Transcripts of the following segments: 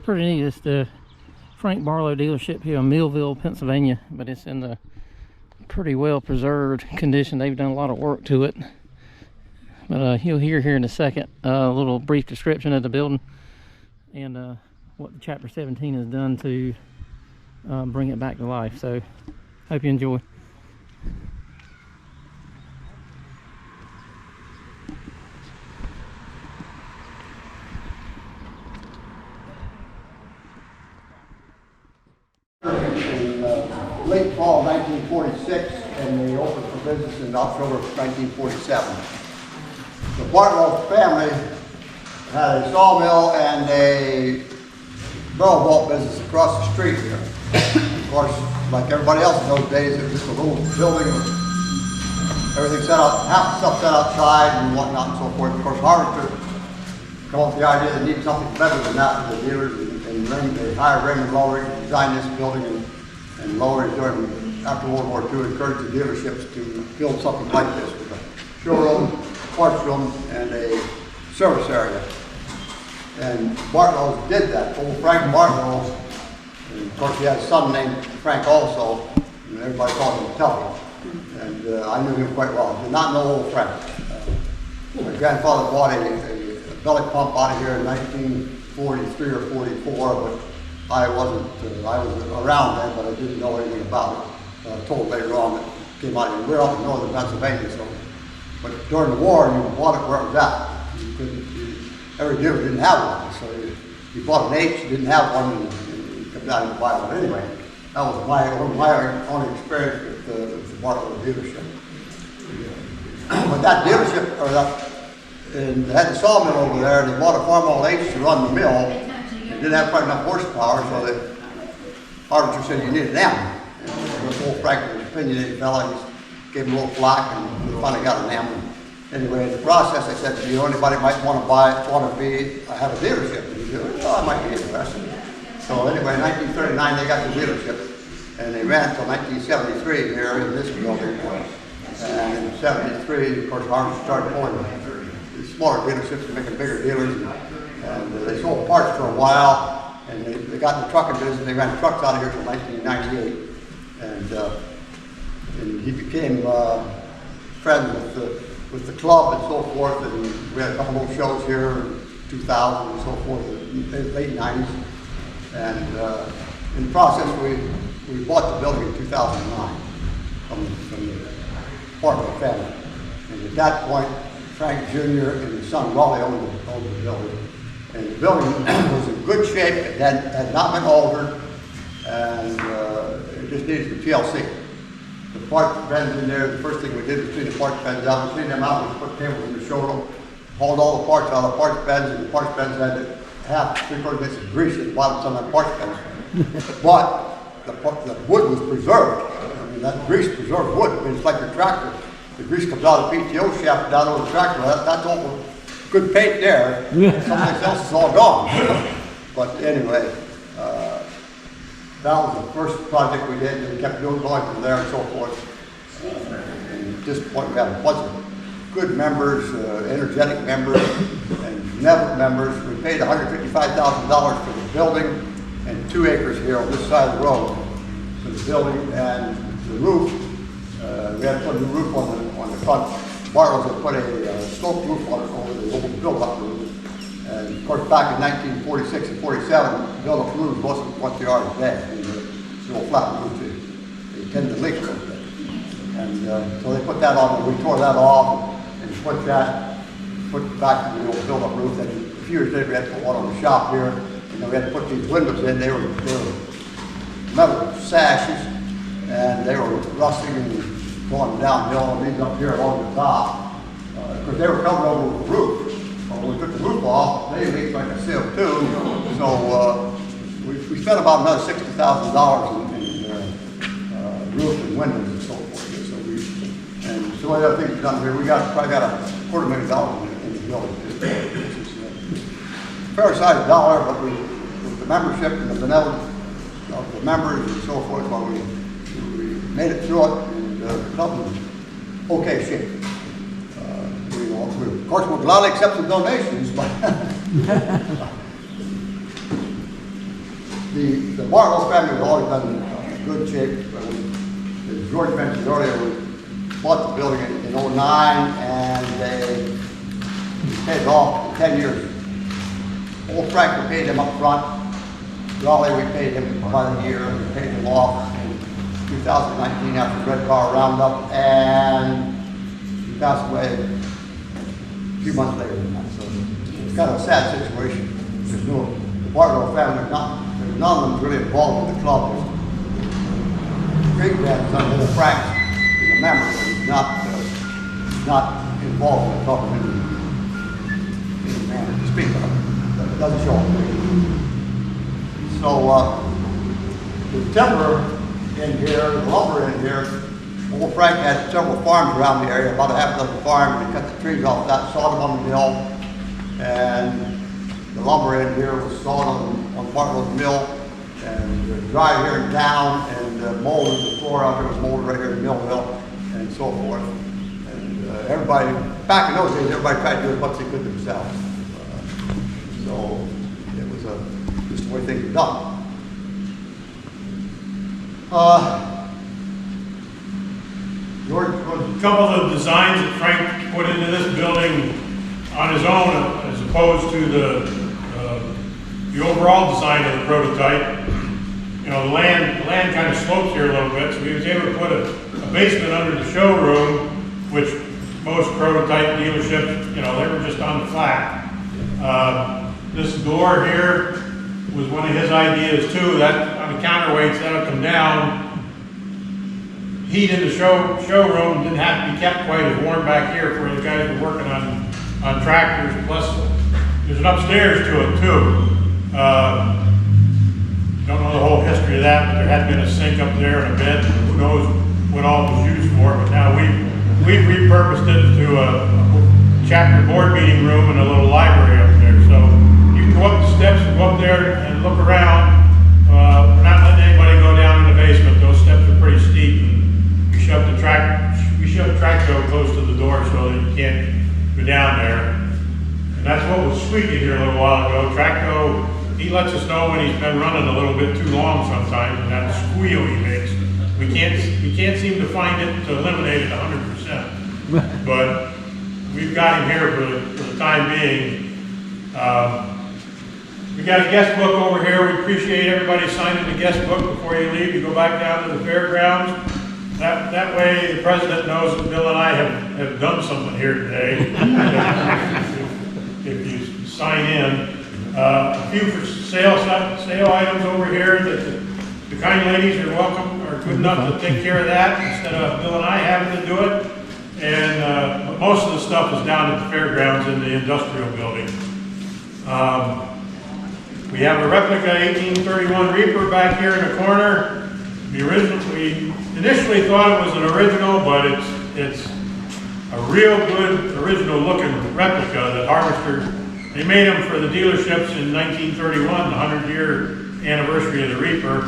pretty neat. It's the Frank Bartlow dealership here in Millville, Pennsylvania, but it's in the pretty well preserved condition. They've done a lot of work to it. But you'll hear here in a second a little brief description of the building and what Chapter 17 has done to bring it back to life. So, hope you enjoy. In late fall 1946, and they opened for business in October of 1947. The Bartlow family had a sawmill and a barrel vault business across the street here. Of course, like everybody else in those days, it was just a little building with everything set out, half the stuff set outside and whatnot and so forth. Of course, Harvard come up with the idea they need something better than that for the dealers, and they hired Raymond Lowery to design this building, and Lowery after World War II encouraged the dealerships to build something like this with a showroom, parts room, and a service area. And Bartlow did that. Old Frank Bartlow, and of course he had a son named Frank also, and everybody called him Tuffy. And I knew him quite well. I did not know old Frank. My grandfather bought a belly pump out of here in 1943 or 44, but I wasn't, I was around then, but I didn't know anything about it. I was told later on that it came out of here. We're up in northern Pennsylvania, so, but during the war, you bought it where it was at. You couldn't, every dealer didn't have one, so you bought an H, you didn't have one, and you come down and buy one anyway. That was my only experience with the Bartlow dealership. But that dealership, or that, and they had the sawmill over there, and they bought a Farmall H to run the mill. They didn't have quite enough horsepower, so the harvester said you needed an M. And this old Frank was an opinionated fella, he gave him a little flack, and we finally got an M. Anyway, in the process, I said, do you know anybody might want to buy it, have a dealership? And he said, well, I might be interested. So anyway, in 1939, they got the dealership, and they ran until 1973 here in this building. And in 73, of course, harvesters started pulling the smaller dealerships and making bigger dealers. And they sold parts for a while, and they got in the trucking business. They ran trucks out of here until 1998. And he became friends with the club and so forth. And we had a couple of shows here in 2000 and so forth, in the late 90s. And in the process, we bought the building in 2009 from the Bartlow family. And at that point, Frank Jr. and his son Raleigh owned the building. And the building was in good shape. It had not been altered, and it just needed the TLC. The parts bends in there, the first thing we did was clean the parts bends out. We cleaned them out, we put tables in the showroom, hauled all the parts out of the parts bends, and the parts bends had half, 3/4 inches of grease at the bottom of some of the parts bends. But the wood was preserved. I mean, that grease preserved wood. I mean, it's like your tractor. The grease comes out of the PTO shaft down over the tractor. That's all good paint there. Something else is all gone. But anyway, that was the first project we did, and we kept going from there and so forth. And at this point, we have a bunch of good members, energetic members, and benevolent members. We paid $155,000 for the building and 2 acres here on this side of the road for the building and the roof. We had to put a new roof on the front. Bartlow had put a sloped roof on it over the old build-up roof. And of course, back in 1946 and 47, build-up roofs wasn't what they are today. The old flat roofs, they tend to leak a little bit. And so they put that on, and we tore that off and put back to the old build-up roof. And a few years later, we had to put one on the shop here. And then we had to put these windows in. They were metal sashes, and they were rusting and going downhill, and these up here along the top. Because they were covered over the roof. When we took the roof off, they leaked like a sieve too. So we spent about another $60,000 in roof and windows and so forth. And so one of the other things we've done here, probably got $250,000 in the building. Which is a fair sized dollar, but with the membership and the benevolence of the members and so forth, well, we made it through it. Something okay shape. Of course, we'll gladly accept some donations, but the Bartlow family has always been in good shape. But as George mentioned earlier, we bought the building in '09, and they paid it off in 10 years. Old Frank, we paid him up front. Raleigh, we paid him by the year. We paid him off in 2019 after the Red Car Roundup, and he passed away a few months later than that. So it's kind of a sad situation. There's no, the Bartlow family, none of them really involved in the club. Great grandson, Old Frank, is a member, but he's not involved in the club in any manner to speak of. It doesn't show up. So the timber in here, the lumber in here, Old Frank had several farms around the area, about a half dozen farms, and he cut the trees off that, sawed them on the mill, and the lumber in here was sawed on Bartlow's mill, and dried here and down, and molded. The floor out there was molded right here in Millville, and so forth. And everybody, back in those days, everybody tried to do as much as they could themselves. So it was just the way things were done. George, A couple of designs that Frank put into this building on his own, as opposed to the overall design of the prototype. You know, the land kind of slopes here a little bit, so he was able to put a basement under the showroom, which most prototype dealerships, you know, they were just on the flat. This door here was one of his ideas too. That on the counterweights, that'll come down. Heat in the showroom didn't have to be kept quite as warm back here for the guys who were working on tractors. Plus, there's an upstairs to it too. Don't know the whole history of that, but there had been a sink up there and a bed. Who knows what all it was used for? But now we've repurposed it to a chapter board meeting room and a little library up there. So you can go up the steps and go up there and look around. We're not letting anybody go down in the basement. Those steps are pretty steep. And we shoved the tractor close to the door so that you can't go down there. And that's what was squeaking here a little while ago. Tracto, he lets us know when he's been running a little bit too long sometimes, and that squeal he makes. We can't seem to find it to eliminate it 100%. But we've got him here for the time being. We got a guest book over here. We appreciate everybody signing the guest book before you leave. You go back down to the fairgrounds. That way the president knows that Bill and I have done something here today. if you sign in. A few for sale items over here that the kind ladies are welcome, are good enough to take care of that instead of Bill and I having to do it. And but most of the stuff is down at the fairgrounds in the industrial building. We have a replica 1831 Reaper back here in the corner. The original, we initially thought it was an original, but it's a real good original looking replica that Harvester. They made them for the dealerships in 1931, the 100-year anniversary of the Reaper,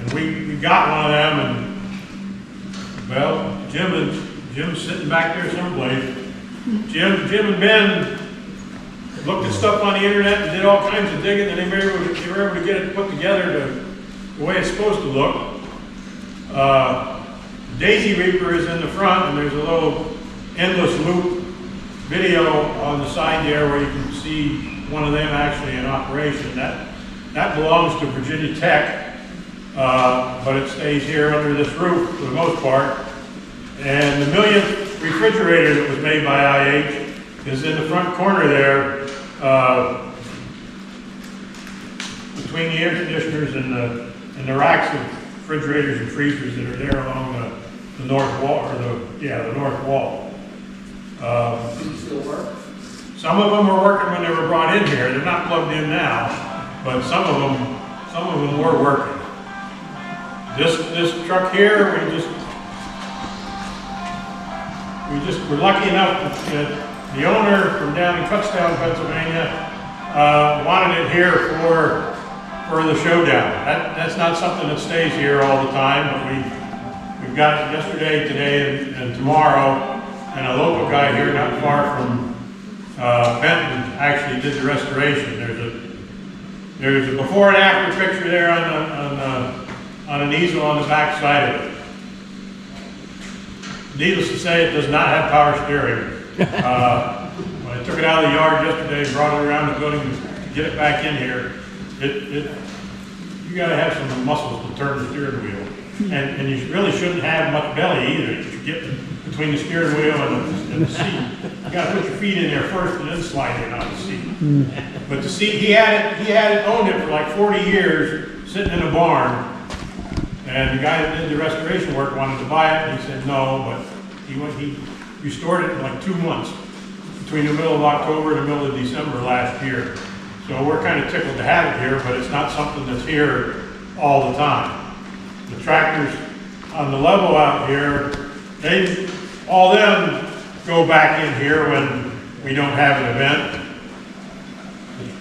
and we got one of them. And well, Jim's sitting back there someplace. Jim and Ben looked at stuff on the internet and did all kinds of digging, and they were able to get it put together the way it's supposed to look. Daisy Reaper is in the front, and there's a little endless loop video on the side there where you can see one of them actually in operation. That belongs to Virginia Tech, but it stays here under this roof for the most part. And the millionth refrigerator that was made by IH is in the front corner there, between the air conditioners and the racks of refrigerators and freezers that are there along the north wall, or the north wall. Do you still work? Some of them were working when they were brought in here. They're not plugged in now, but some of them were working. This truck here, we were lucky enough that the owner from down in Kutztown, Pennsylvania, wanted it here for the showdown. That's not something that stays here all the time, but we've got it yesterday, today, and tomorrow. And a local guy here not far from Benton actually did the restoration. There's There's a before and after picture there on an easel on the back side of it. Needless to say, it does not have power steering. When I took it out of the yard yesterday and brought it around the building to get it back in here, you gotta have some muscles to turn the steering wheel. And you really shouldn't have much belly either. You should get between the steering wheel and the seat. You gotta put your feet in there first and then slide in on the seat. But the seat, he had it, owned it for like 40 years, sitting in a barn. And the guy that did the restoration work wanted to buy it, and he said no, but he restored it in like 2 months, between the middle of October and the middle of December last year. So we're kind of tickled to have it here, but it's not something that's here all the time. The tractors on the level out here, all them go back in here when we don't have an event.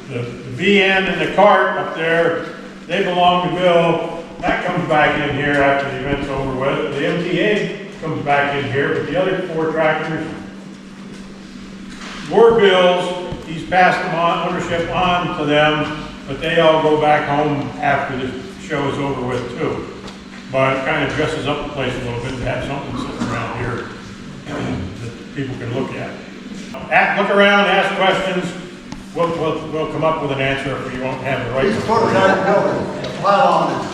The VN and the cart up there, they belong to Bill. That comes back in here after the event's over with. The MTA comes back in here, but the other 4 tractors were Bill's. He's passed them on, ownership on to them, but they all go back home after the show is over with too. But it kind of dresses up the place a little bit to have something sitting around here that people can look at. Look around, ask questions. We'll come up with an answer if you won't have the right. These quarterback buildings, the pylon is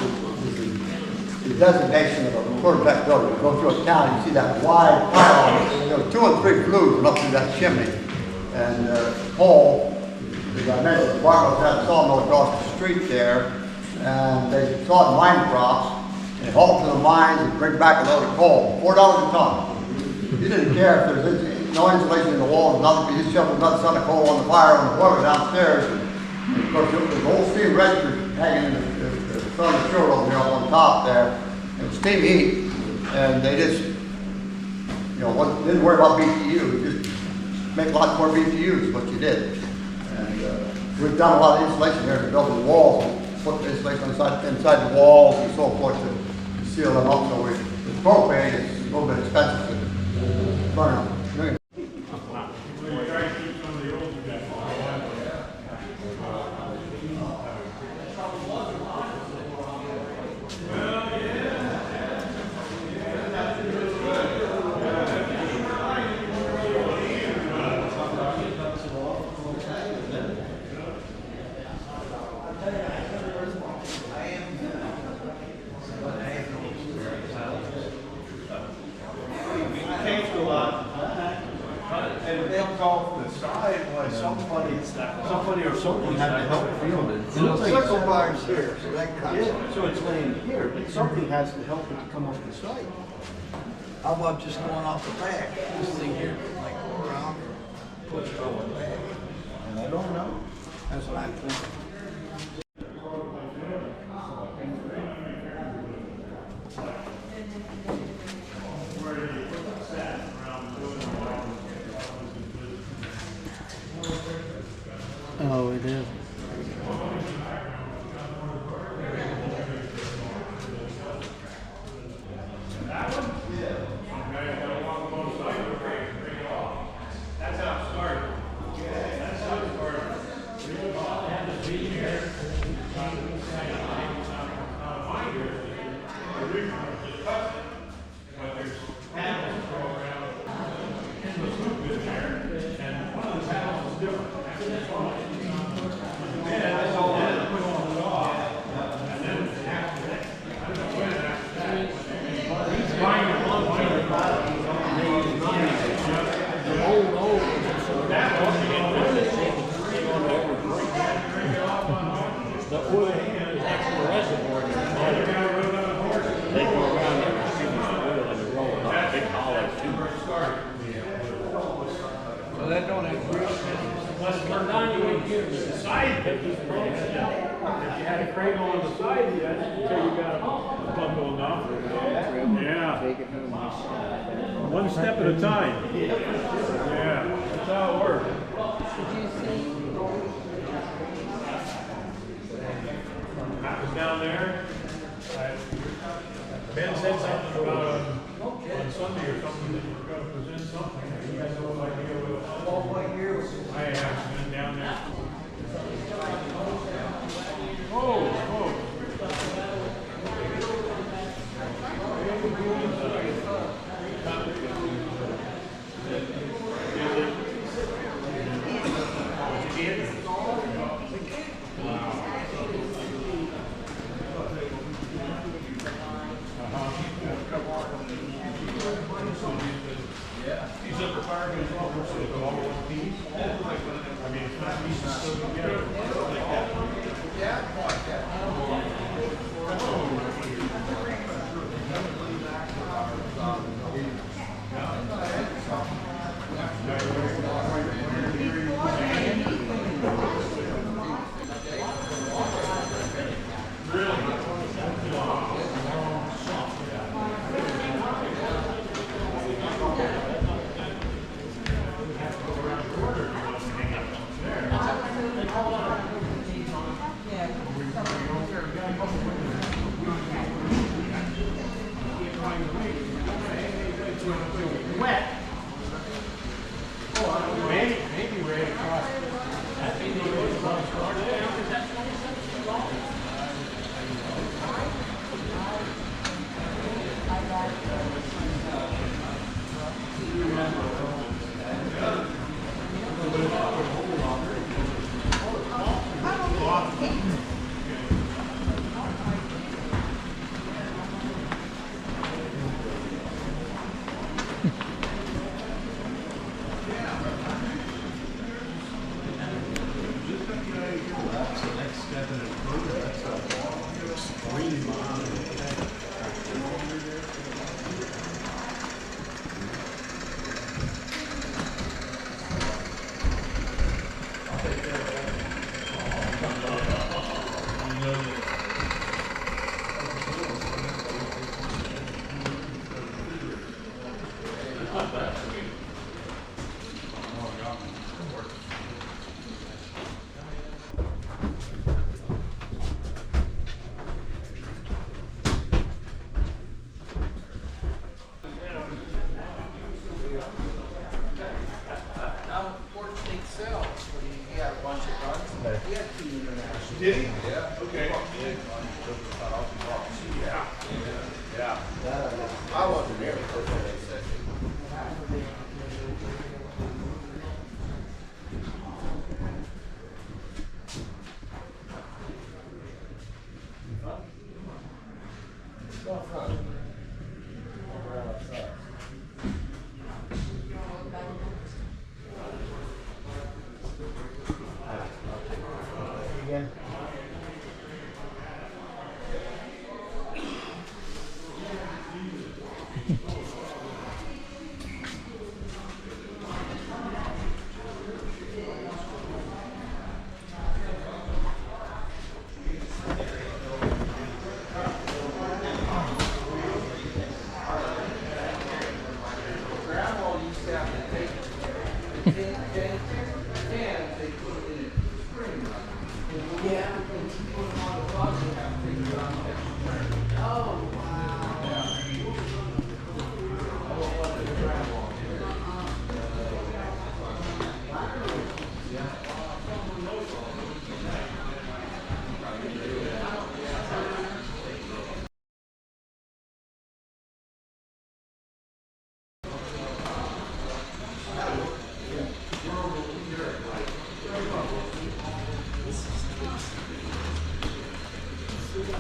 the designation of a quarterback building. You go through a town, you see that wide pylon, 2 or 3 flues went up through that chimney. And Paul, as I mentioned, Bartlow had a sawmill across the street there, and they sawed mine crops, and hauled to the mines and bring back a load of coal, $4 a ton. He didn't care if there's no insulation in the walls, nothing, he just shoveled another ton of coal on the fire on the boiler downstairs. And of course, the whole steam register hanging in the front of the shore over there on top there, and steam heat, and they just, didn't worry about BTU, just make lots more BTUs, what you did. And we've done a lot of insulation here to build the walls, put the insulation inside the walls and so forth to seal them up. So the propane is a little bit expensive to burn them. Off the side, why somebody or something had to help field it. And the circle bar's here, so that cuts. Yeah, so it's laying here, but something has to help it to come off the side. How about just going off the back? This thing here, like go around, push it over the back. And I don't know. That's what I'm thinking. Oh, it is. That's how it started. That's how it started. Had the beat here. Mine here. The reason just cuts it, but there's panels that go around in the loop in there, and one of the panels is different. This one. Yeah, that's all that put on the off. And then after that, I don't know when after that. He's buying it on one of the The oil is like the reservoir. They go around there and shoot the oil and they roll it up big hollows too. So that don't have grease. Let's turn down, you wouldn't get the side pictures. If you had a crane on the side, that's until you got a bundle enough. Yeah. One step at a time. Yeah, that's how it works. That was down there. Ben said something about on Sunday or something that you were going to present something. You guys have no idea what. I have been down there. He's up for fire as well, so it's all one piece. I mean, it's not pieces still together. Like that. Did he? Yeah. Okay. Yeah. I wasn't there.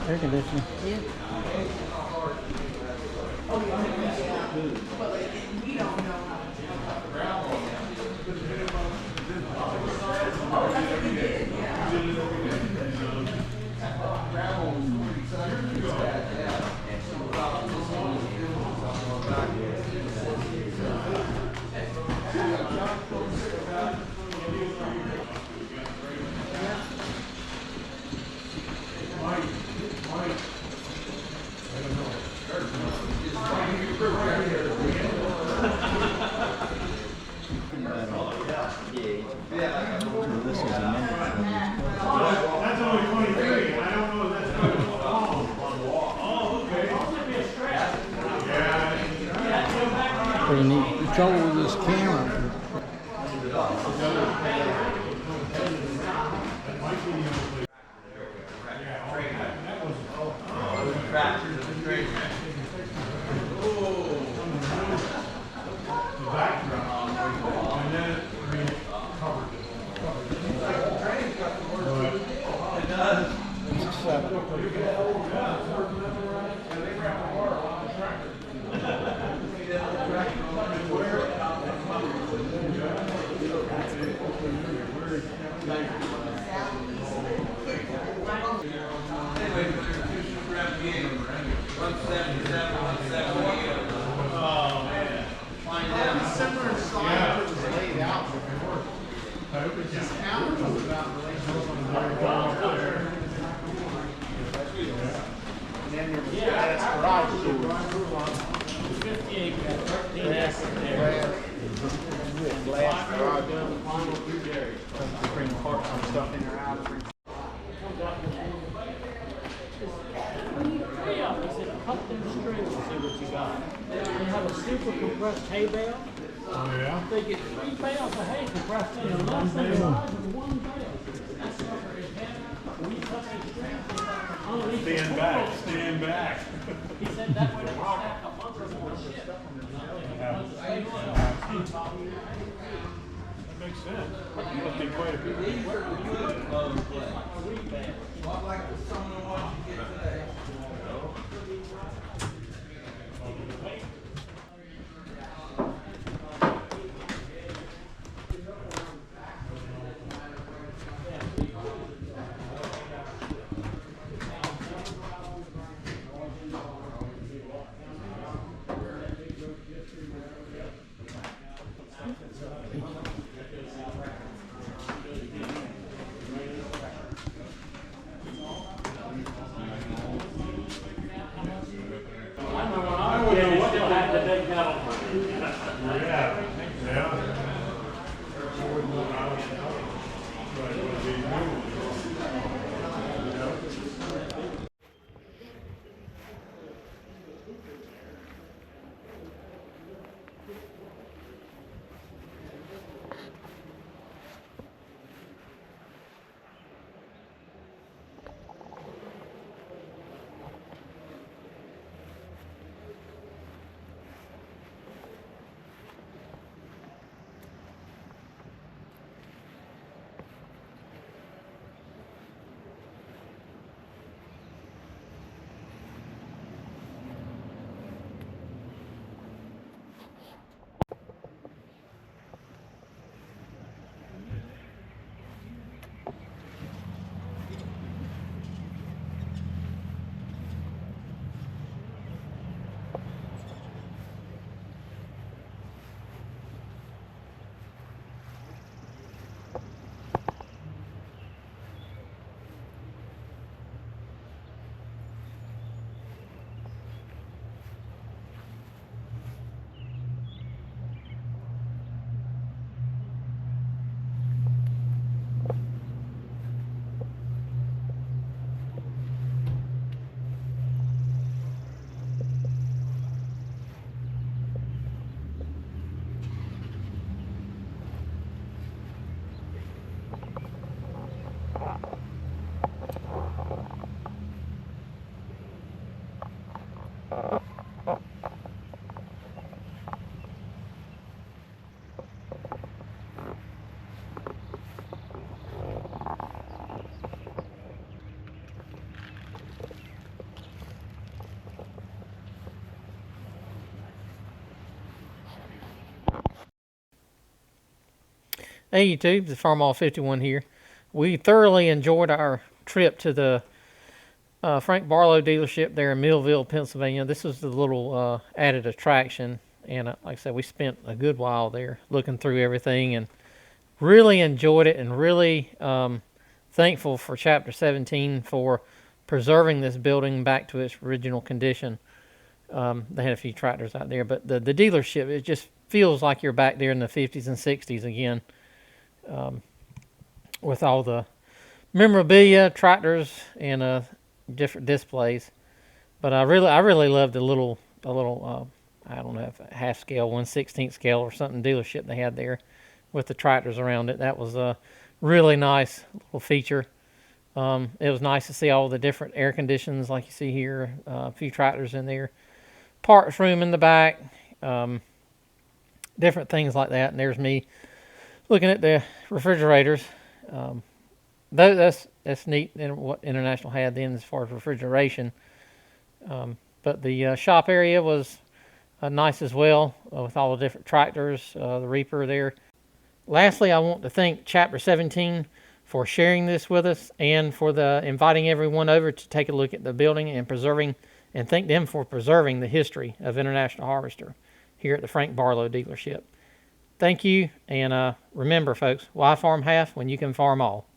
Air conditioning. Yeah. That's only 23, and I don't know if that's going to go long. Oh, okay. Yeah. Pretty neat. The trouble with this camera, The background, and then it covered it. But Similar size it was laid out before. This house was about and then there was glass garage doors. 58, 13 acres there. Glass garage doors. Bring parts and stuff in or out of it. Three of them, he said, cut them strings and see what you got. They have a super compressed hay bale. Oh, yeah? They get 3 bales of hay compressed in a less than the size of 1 bale. That's what it had. We cut the strings underneath the Stand back, stand back. He said that way they can stack a month or more shit. That makes sense. Must be quite a few. Like some of the ones you get today. Hey YouTube, the Farmall 51 here. We thoroughly enjoyed our trip to the Frank Barlow dealership there in Millville, Pennsylvania. This was the little added attraction, and like I said, we spent a good while there looking through everything and really enjoyed it, and really thankful for Chapter 17 for preserving this building back to its original condition. They had a few tractors out there, but the dealership, it just feels like you're back there in the 50s and 60s again, with all the memorabilia, tractors, and different displays. But I really loved the little I don't know, if a half scale, 1/16 scale or something dealership they had there with the tractors around it. That was a really nice little feature. It was nice to see all the different air conditions like you see here, a few tractors in there, parts room in the back, different things like that. And there's me looking at the refrigerators. That's neat in what International had then as far as refrigeration. But the shop area was nice as well, with all the different tractors, the Reaper there. Lastly, I want to thank Chapter 17 for sharing this with us and for inviting everyone over to take a look at the building and thank them for preserving the history of International Harvester here at the Frank Bartlow dealership. Thank you, and remember, folks, why farm half when you can farm all?